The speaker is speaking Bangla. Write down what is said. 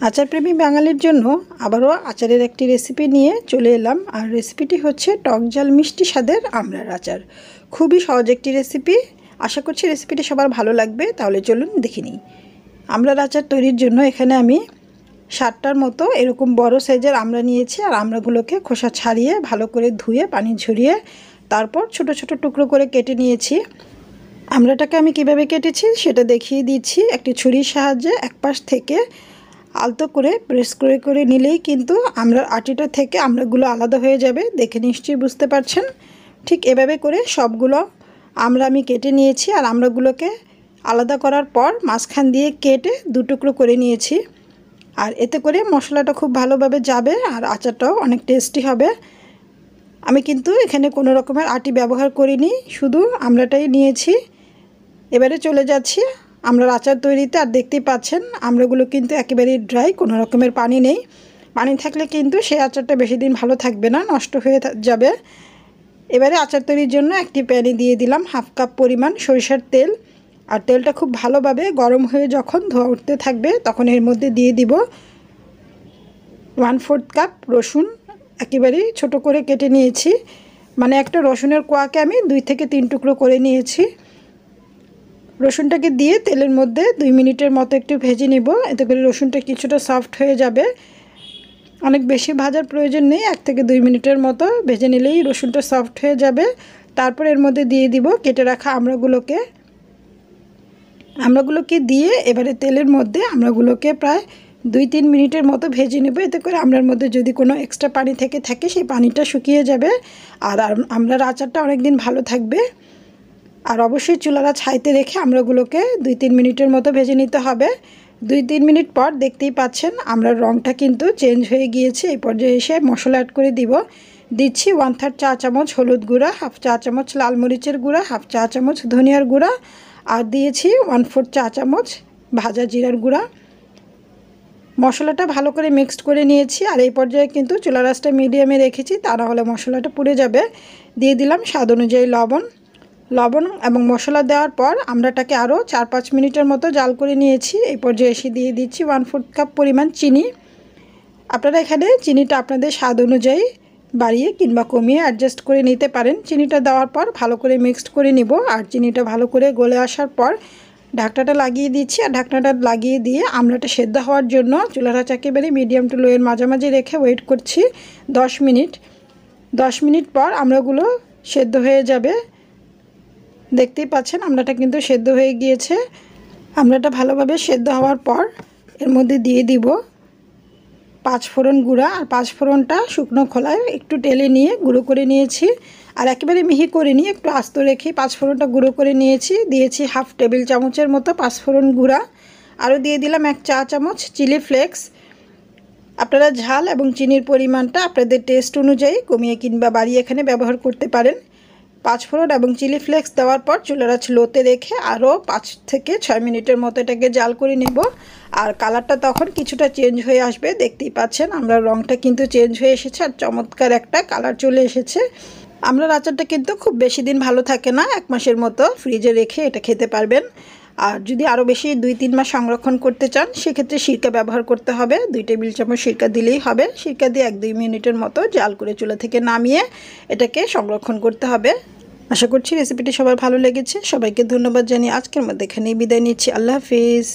আচার প্রেমী বাঙালির জন্য আবারও আচারের একটি রেসিপি নিয়ে চলে এলাম। আর রেসিপিটি হচ্ছে টক ঝাল মিষ্টি স্বাদের আমড়ার আচার। খুবই সহজ একটি রেসিপি। আশা করছি রেসিপিটি সবার ভালো লাগবে। তাহলে চলুন দেখে নিই। আমড়ার আচার তৈরির জন্য এখানে আমি 7টার মতো এরকম বড় সাইজের আমড়া নিয়েছি। আর আমড়াগুলোকে খোসা ছাড়িয়ে ভালো করে ধুয়ে পানি ঝরিয়ে তারপর ছোট ছোট টুকরো করে কেটে নিয়েছি। আমড়াটাকে আমি কিভাবে কেটেছি সেটা দেখিয়ে দিচ্ছি। একটি ছুরির সাহায্যে এক পাশ থেকে আলতো করে প্রেস করে করে নিলেই কিন্তু আমড়ার আটিটা থেকে আমড়াগুলো আলাদা হয়ে যাবে। দেখে নিশ্চয়ই বুঝতে পারছেন। ঠিক এভাবে করে সবগুলো আমড়া আমি কেটে নিয়েছি। আর আমড়াগুলোকে আলাদা করার পর মাঝখান দিয়ে কেটে দু টুকরো করে নিয়েছি। আর এতে করে মশলাটা খুব ভালোভাবে যাবে আর আচারটাও অনেক টেস্টি হবে। আমি কিন্তু এখানে কোনো রকমের আটি ব্যবহার করিনি, শুধু আমড়াটাই নিয়েছি। এবারে চলে যাচ্ছি আমড়ার আচার তৈরিতে। আর দেখতেই পাচ্ছেন আমড়াগুলো কিন্তু একেবারেই ড্রাই, কোনো রকমের পানি নেই। পানি থাকলে কিন্তু সেই আচারটা বেশি দিন ভালো থাকবে না, নষ্ট হয়ে যাবে। এবারে আচার তৈরির জন্য একটি প্যানে দিয়ে দিলাম 1/2 কাপ পরিমাণ সরিষার তেল। আর তেলটা খুব ভালোভাবে গরম হয়ে যখন ধোঁয়া উঠতে থাকবে তখন এর মধ্যে দিয়ে দিব 1/4 কাপ রসুন। একেবারেই ছোট করে কেটে নিয়েছি, মানে একটা রসুনের কোয়াকে আমি 2 থেকে 3 টুকরো করে নিয়েছি। রসুনটাকে দিয়ে তেলের মধ্যে 2 মিনিটের মতো একটু ভেজে নিব। এতে করে রসুনটা কিছুটা সফট হয়ে যাবে। অনেক বেশি ভাজার প্রয়োজন নেই, 1 থেকে 2 মিনিটের মতো ভেজে নিলেই রসুনটা সফট হয়ে যাবে। তারপর এর মধ্যে দিয়ে দিব কেটে রাখা আমড়াগুলোকে দিয়ে এবারে তেলের মধ্যে আমড়াগুলোকে প্রায় 2-3 মিনিটের মতো ভেজে নেব। এতে করে আমড়ার মধ্যে যদি কোনো এক্সট্রা পানি থেকে থাকে সেই পানিটা শুকিয়ে যাবে। আর আমড়ার আচারটা অনেক দিন ভালো থাকবে। আর অবশ্যই চুলাটা ছাইতে রেখে আমড়াগুলোকে 2-3 মিনিটের মতো ভেজে নিতে হবে। 2-3 মিনিট পর দেখতেই পাচ্ছেন আমড়ার রঙটা কিন্তু চেঞ্জ হয়ে গিয়েছে। এই পর্যায়ে এসে মশলা অ্যাড করে দিচ্ছি 1/3 চা চামচ হলুদ গুঁড়া, 1/2 চা চামচ লাল মরিচের গুঁড়া, 1/2 চা চামচ ধনিয়ার গুঁড়া, আর দিয়েছি 1/4 চা চামচ ভাজা জিরার গুঁড়া। মশলাটা ভালো করে মিক্সড করে নিয়েছি। আর এই পর্যায়ে কিন্তু চুলার আঁচটা মিডিয়ামে রেখেছি, তা না হলে মশলাটা পুড়ে যাবে। দিয়ে দিলাম স্বাদ অনুযায়ী লবণ এবং মশলা দেওয়ার পর আমড়াটাকে আরও 4-5 মিনিটের মতো জাল করে নিয়েছি। এই পর্যায়ে এসে দিয়ে দিচ্ছি 1/4 কাপ পরিমাণ চিনি। আপনারা এখানে চিনিটা আপনাদের স্বাদ অনুযায়ী বাড়িয়ে কিংবা কমিয়ে অ্যাডজাস্ট করে নিতে পারেন। চিনিটা দেওয়ার পর ভালো করে মিক্সড করে নিব। আর চিনিটা ভালো করে গলে আসার পর ঢাকনাটা লাগিয়ে দিচ্ছি। আর ঢাকনাটা লাগিয়ে দিয়ে আমড়াটা সেদ্ধ হওয়ার জন্য চুলার আঁচ একেবারে মিডিয়াম টু লোয়ের মাঝামাঝি রেখে ওয়েট করছি 10 মিনিট। 10 মিনিট পর আমড়াগুলো সেদ্ধ হয়ে যাবে। দেখতেই পাচ্ছেন আমড়াটা কিন্তু সেদ্ধ হয়ে গিয়েছে। আমড়াটা ভালোভাবে সেদ্ধ হওয়ার পর এর মধ্যে দিয়ে দিব 5 ফোড়ন গুঁড়া। আর 5 ফোড়নটা শুকনো খোলায় একটু টেলে নিয়ে গুঁড়ো করে নিয়েছি। আর একেবারে মিহি করে নিয়ে একটু আস্ত রেখে 5 ফোড়নটা গুঁড়ো করে নিয়েছি। দিয়েছি 1/2 টেবিল চামচের মতো 5 ফোড়ন গুঁড়া। আরও দিয়ে দিলাম 1 চা চামচ চিলি ফ্লেক্স। আপনারা ঝাল এবং চিনির পরিমাণটা আপনাদের টেস্ট অনুযায়ী কমিয়ে কিংবা বাড়িয়ে এখানে ব্যবহার করতে পারেন। 5 ফোড়ন এবং চিলি ফ্লেক্স দেওয়ার পর চুলার আঁচ লোতে রেখে আরও 5 থেকে 6 মিনিটের মতো এটাকে জাল করে নেব। আর কালারটা তখন কিছুটা চেঞ্জ হয়ে আসবে। দেখতেই পাচ্ছেন আমরা রঙটা কিন্তু চেঞ্জ হয়ে এসেছে আর চমৎকার একটা কালার চলে এসেছে। আমড়ার আচারটা কিন্তু খুব বেশি দিন ভালো থাকে না, 1 মাসের মতো ফ্রিজে রেখে এটা খেতে পারবেন। আর যদি আরও বেশি 2-3 মাস সংরক্ষণ করতে চান সেক্ষেত্রে সিরকা ব্যবহার করতে হবে। 2 টেবিল চামচ সিরকা দিলেই হবে। সিরকা দিয়ে 1-2 মিনিটের মতো জাল করে চুলা থেকে নামিয়ে এটাকে সংরক্ষণ করতে হবে। আশা করছি রেসিপিটি সবার ভালো লেগেছে। সবাইকে ধন্যবাদ জানিয়ে আজকের মধ্যে এখানেই বিদায় নিচ্ছি। আল্লাহ হাফিজ।